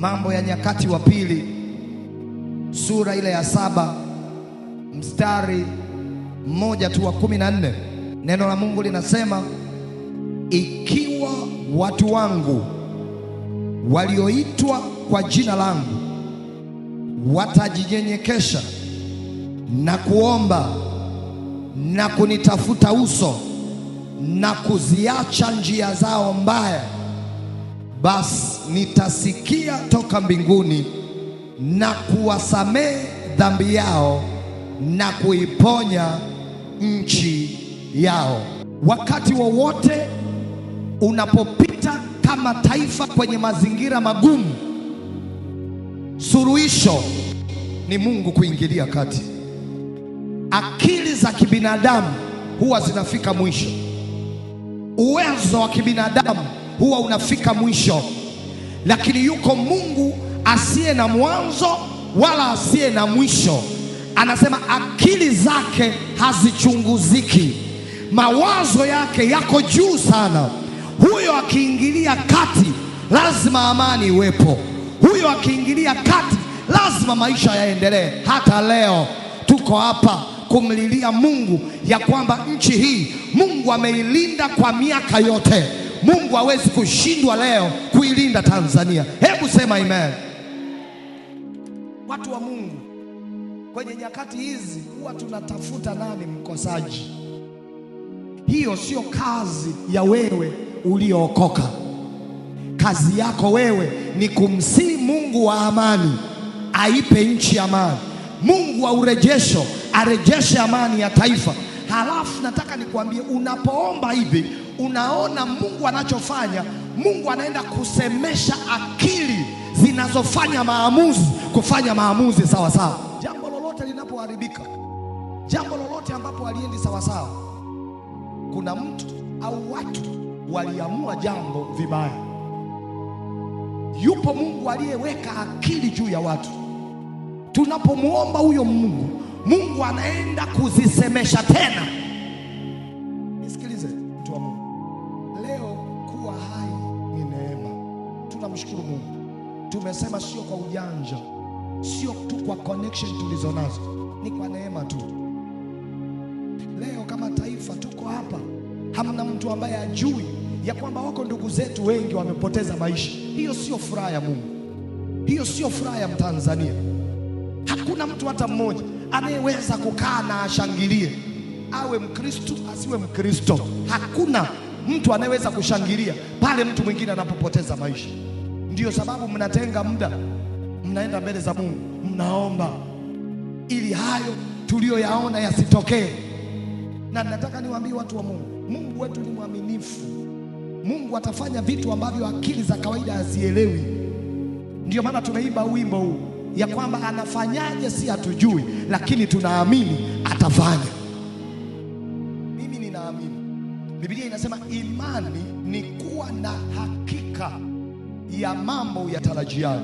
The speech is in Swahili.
Mambo ya Nyakati wa Pili sura ile ya 7 mstari mmoja tu wa 14. Neno la Mungu linasema, ikiwa watu wangu walioitwa kwa jina langu watajinyenyekesha na kuomba na kunitafuta uso na kuziacha njia zao mbaya, basi nitasikia toka mbinguni na kuwasamehe dhambi yao na kuiponya nchi yao. Wakati wowote unapopita kama taifa kwenye mazingira magumu, suluhisho ni Mungu kuingilia kati. Akili za kibinadamu huwa zinafika mwisho, uwezo wa kibinadamu huwa unafika mwisho, lakini yuko Mungu asiye na mwanzo wala asiye na mwisho. Anasema akili zake hazichunguziki, mawazo yake yako juu sana. Huyo akiingilia kati lazima amani iwepo. Huyo akiingilia kati lazima maisha yaendelee. Hata leo tuko hapa kumlilia Mungu ya kwamba nchi hii Mungu ameilinda kwa miaka yote. Mungu hawezi kushindwa leo kuilinda Tanzania. Hebu sema amen. Watu wa Mungu, kwenye nyakati hizi huwa tunatafuta nani mkosaji. Hiyo sio kazi ya wewe uliookoka. Kazi yako wewe ni kumsihi Mungu wa amani aipe nchi amani. Mungu wa urejesho arejeshe amani ya taifa. Halafu nataka nikuambie, unapoomba hivi unaona Mungu anachofanya. Mungu anaenda kusemesha akili zinazofanya maamuzi kufanya maamuzi sawa sawa. Jambo lolote linapoharibika, jambo lolote ambapo haliendi sawa sawa, kuna mtu au watu waliamua jambo vibaya. Yupo Mungu aliyeweka akili juu ya watu. Tunapomuomba huyo Mungu, Mungu anaenda kuzisemesha tena. Nisikilize mtu wa Mungu, leo kuwa hai ni neema. Tunamshukuru Mungu. Tumesema sio kwa ujanja, sio tu kwa connection tulizonazo, ni kwa neema tu. Leo kama taifa tuko hapa, hamna mtu ambaye ajui ya kwamba wako ndugu zetu wengi wamepoteza maisha. Hiyo sio furaha ya Mungu, hiyo sio furaha ya Mtanzania. Hakuna mtu hata mmoja anayeweza kukaa na ashangilie, awe Mkristo asiwe Mkristo. Hakuna mtu anayeweza kushangilia pale mtu mwingine anapopoteza maisha. Ndiyo sababu mnatenga muda, mnaenda mbele za Mungu, mnaomba ili hayo tuliyoyaona yasitokee. Na nataka niwaambie watu wa Mungu, Mungu wetu ni mwaminifu. Mungu atafanya vitu ambavyo akili za kawaida hazielewi. Ndiyo maana tumeimba wimbo huu ya kwamba anafanyaje si hatujui, lakini tunaamini atafanya. Mimi ninaamini. Biblia inasema imani ni kuwa na hakika ya mambo yatarajiayo.